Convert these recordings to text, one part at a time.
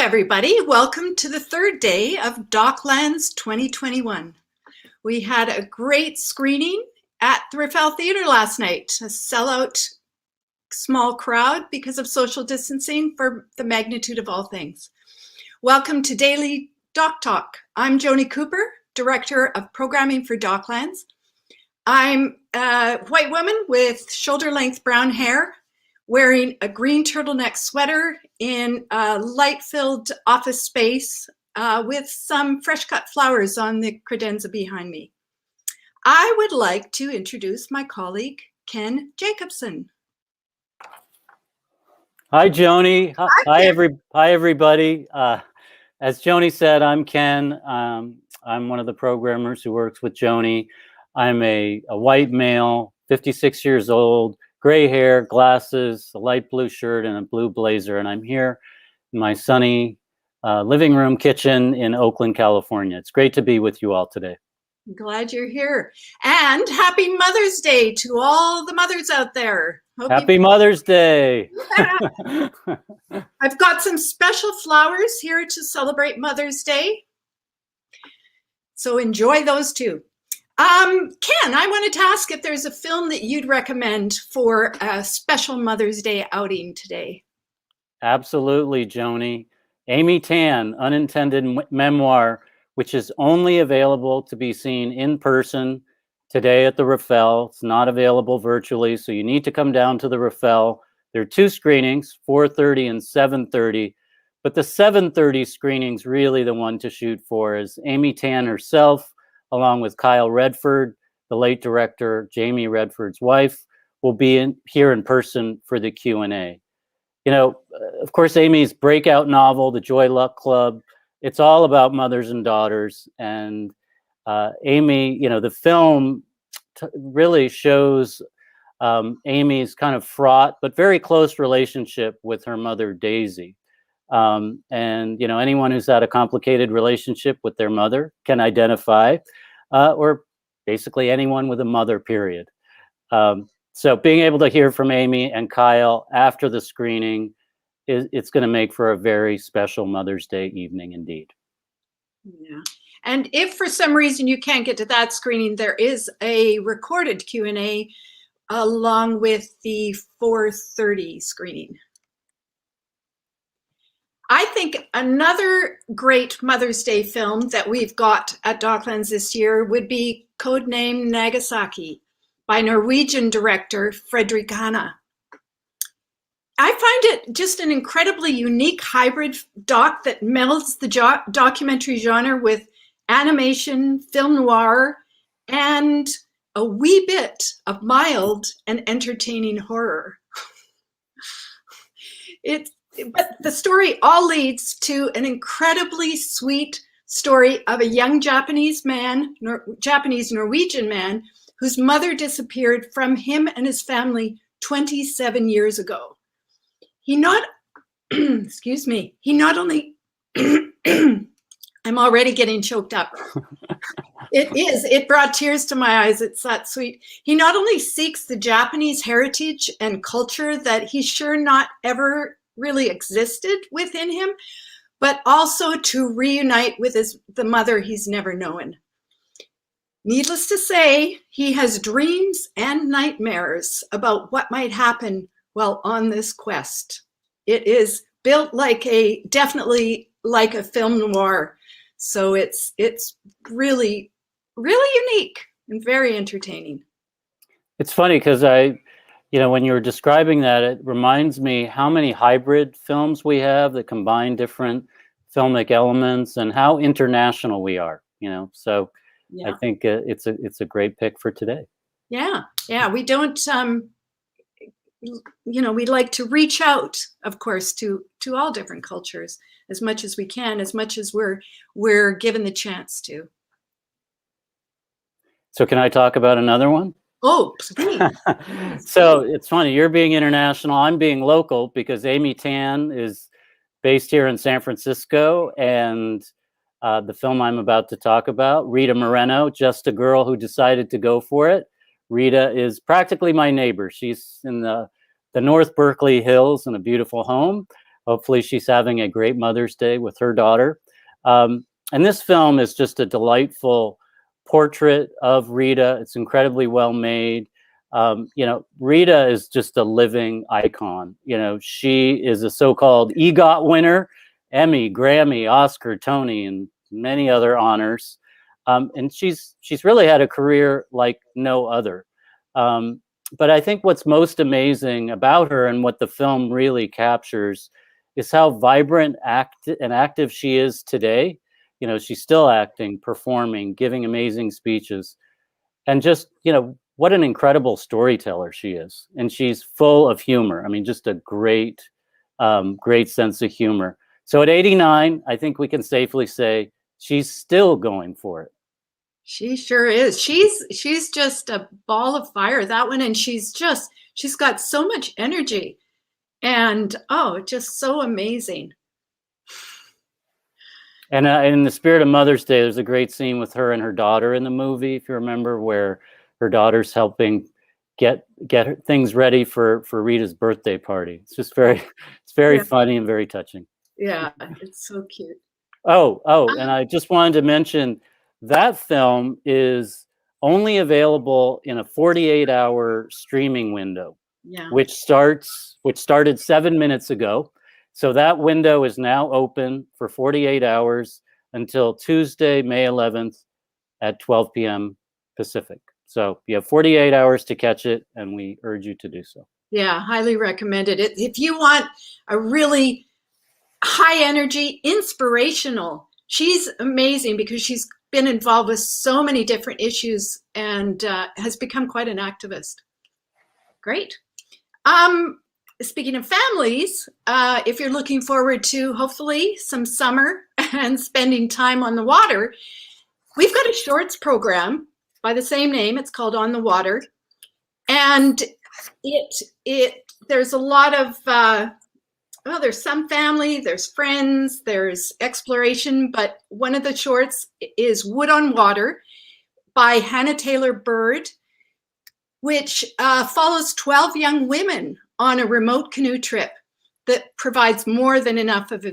everybody. Welcome to the third day of DocLands 2021. We had a great screening at the Raffel Theatre last night, a sellout small crowd because of social distancing for the magnitude of all things. Welcome to Daily DocTalk. I'm Joni Cooper, Director of Programming for DocLands. I'm a white woman with shoulder-length brown hair, wearing a green turtleneck sweater in a light-filled office space with some fresh-cut flowers on the credenza behind me. I would like to introduce my colleague, Ken Jacobson. Hi, Joni. Hi, everybody. As Joni said, I'm Ken. I'm one of the programmers who works with Joni. I'm a white male, 56 years old, gray hair, glasses, a light blue shirt, and a blue blazer. And I'm here in my sunny living room kitchen in Oakland, California. It's great to be with you all today. I'm glad you're here. And happy Mother's Day to all the mothers out there. Happy Mother's Day. I've got some special flowers here to celebrate Mother's Day. So enjoy those too. Ken, I wanted to ask if there's a film that you'd recommend for a special Mother's Day outing today. Absolutely, Joni. Amy Tan, Unintended Memoir, which is only available to be seen in person today at the Raffel. It's not available virtually, so you need to come down to the Raffel. There are two screenings, 4:30 and 7:30, but the 7:30 screening's really the one to shoot for, as Amy Tan herself, along with Kyle Redford, the late director, Jamie Redford's wife, will be here in person for the Q&A. You know, of course, Amy's breakout novel, The Joy Luck Club, it's all about mothers and daughters. And Amy, you know, the film really shows Amy's kind of fraught but very close relationship with her mother, Daisy. And, you know, anyone who's had a complicated relationship with their mother can identify, or basically anyone with a mother, period. So being able to hear from Amy and Kyle after the screening, it's going to make for a very special Mother's Day evening indeed. Yeah. And if for some reason you can't get to that screening, there is a recorded Q&A along with the 4:30 screening. I think another great Mother's Day film that we've got at DocLands this year would be Codename Nagasaki by Norwegian director Fredrik Hanna. I find it just an incredibly unique hybrid doc that melds the documentary genre with animation, film noir, and a wee bit of mild and entertaining horror. But the story all leads to an incredibly sweet story of a young Japanese Norwegian man whose mother disappeared from him and his family 27 years ago. He not only, I'm already getting choked up. It brought tears to my eyes. It's that sweet. He not only seeks the Japanese heritage and culture that he's sure not ever really existed within him, but also to reunite with the mother he's never known. Needless to say, he has dreams and nightmares about what might happen while on this quest. It is built definitely like a film noir. So it's really, really unique and very entertaining. It's funny because when you were describing that, it reminds me how many hybrid films we have that combine different filmic elements and how international we are, so yeah. I think it's a great pick for today. Yeah. We don't, we like to reach out, of course, to all different cultures as much as we can, as much as we're given the chance to. So can I talk about another one? Oh, please. So it's funny, you're being international, I'm being local, because Amy Tan is based here in San Francisco, and the film I'm about to talk about, Rita Moreno, Just a Girl Who Decided to Go for It. Rita is practically my neighbor. She's in the North Berkeley Hills in a beautiful home. Hopefully she's having a great Mother's Day with her daughter. And this film is just a delightful portrait of Rita. It's incredibly well made. Rita is just a living icon. She is a so-called EGOT winner, Emmy, Grammy, Oscar, Tony, and many other honors. And she's really had a career like no other. But I think what's most amazing about her and what the film really captures is how vibrant and active she is today. She's still acting, performing, giving amazing speeches, and just, what an incredible storyteller she is. And she's full of humor. I mean, just a great sense of humor. So at 89, I think we can safely say she's still going for it. She sure is. She's just a ball of fire, that one. And she's got so much energy and, just so amazing. And in the spirit of Mother's Day, there's a great scene with her and her daughter in the movie, if you remember, where her daughter's helping get things ready for Rita's birthday party. It's just very funny and very touching. Yeah, it's so cute. And I just wanted to mention that film is only available in a 48-hour streaming window, which started 7 minutes ago. So that window is now open for 48 hours until Tuesday, May 11th at 12 p.m. Pacific. So you have 48 hours to catch it, and we urge you to do so. Yeah, highly recommended it. If you want a really high energy, inspirational, she's amazing because she's been involved with so many different issues and has become quite an activist. Great. Speaking of families, if you're looking forward to hopefully some summer and spending time on the water, we've got a shorts program by the same name. It's called On the Water. And there's a lot of, there's some family, there's friends, there's exploration, but one of the shorts is Wood on Water by Hannah Taylor Byrd, which follows 12 young women on a remote canoe trip that provides more than enough of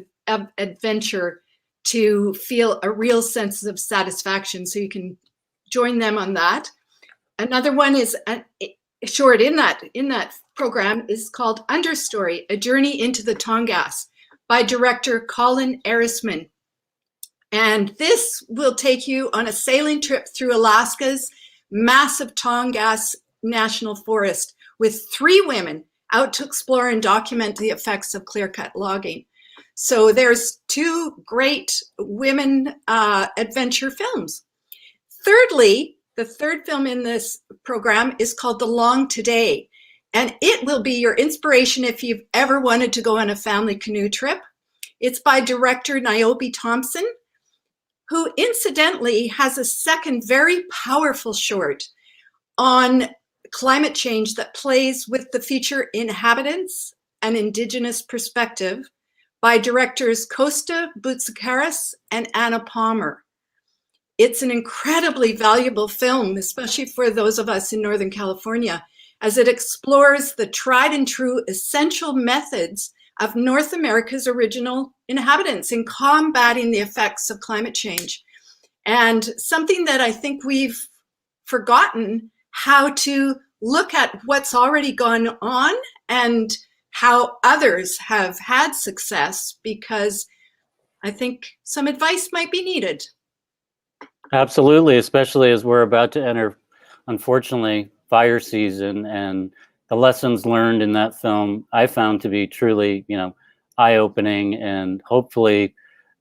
adventure to feel a real sense of satisfaction. So you can join them on that. Another one is a short in that program is called Understory, A Journey into the Tongass by director Colin Erisman. And this will take you on a sailing trip through Alaska's massive Tongass National Forest with 3 women out to explore and document the effects of clear-cut logging. So there's 2 great women adventure films. Thirdly, the third film in this program is called The Long Today, and it will be your inspiration if you've ever wanted to go on a family canoe trip. It's by director Niobe Thompson, who incidentally has a second very powerful short on climate change that plays with the feature Inhabitants, an Indigenous Perspective by directors Costa Boutsikaris and Anna Palmer. It's an incredibly valuable film, especially for those of us in Northern California, as it explores the tried and true essential methods of North America's original inhabitants in combating the effects of climate change. And something that I think we've forgotten how to look at what's already gone on and how others have had success, because I think some advice might be needed. Absolutely, especially as we're about to enter, unfortunately, fire season, and the lessons learned in that film I found to be truly, eye-opening, and hopefully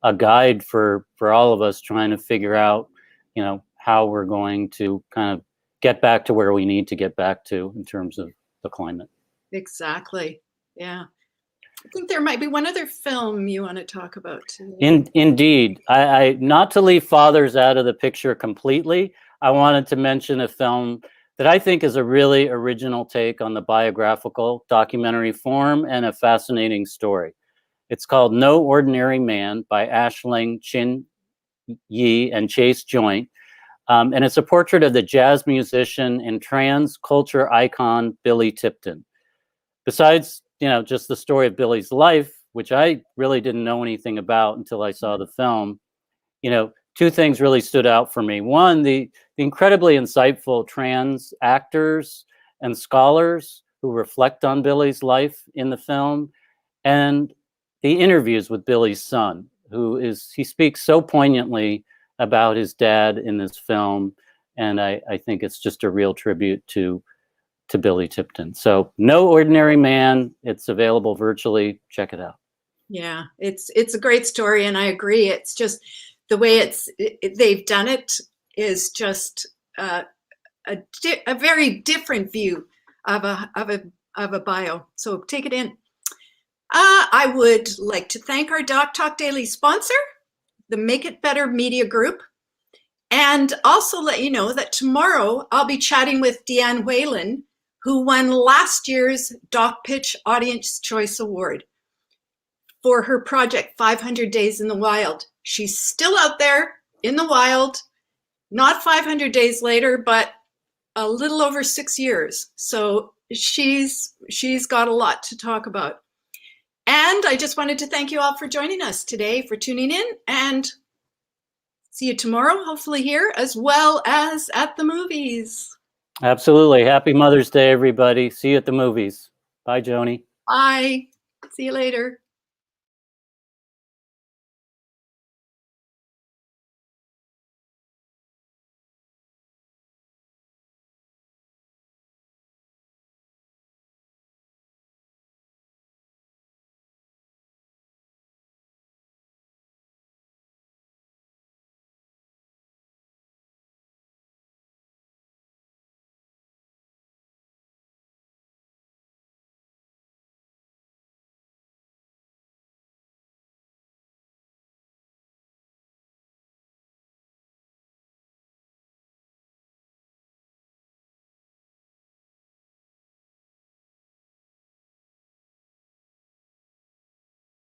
a guide for all of us trying to figure out, how we're going to kind of get back to where we need to get back to in terms of the climate. Exactly. Yeah. I think there might be one other film you want to talk about too. Indeed. I not to leave fathers out of the picture completely, I wanted to mention a film that I think is a really original take on the biographical documentary form and a fascinating story. It's called No Ordinary Man by Ashling Chin Yi and Chase Joint. And it's a portrait of the jazz musician and trans culture icon, Billy Tipton. Besides, just the story of Billy's life, which I really didn't know anything about until I saw the film, you know, two things really stood out for me. One, the incredibly insightful trans actors and scholars who reflect on Billy's life in the film, and the interviews with Billy's son, he speaks so poignantly about his dad in this film. And I think it's just a real tribute to Billy Tipton. So No Ordinary Man, it's available virtually. Check it out. Yeah, it's a great story, and I agree. It's just the way they've done it is just a very different view of a bio. So take it in. I would like to thank our DocTalk Daily sponsor, the Make It Better Media Group, and also let you know that tomorrow I'll be chatting with Deanne Whalen, who won last year's Doc Pitch Audience Choice Award for her project 500 Days in the Wild. She's still out there in the wild, not 500 days later, but a little over 6 years. So she's got a lot to talk about. And I just wanted to thank you all for joining us today, for tuning in, and see you tomorrow, hopefully here, as well as at the movies. Absolutely. Happy Mother's Day, everybody. See you at the movies. Bye, Joni. Bye. See you later.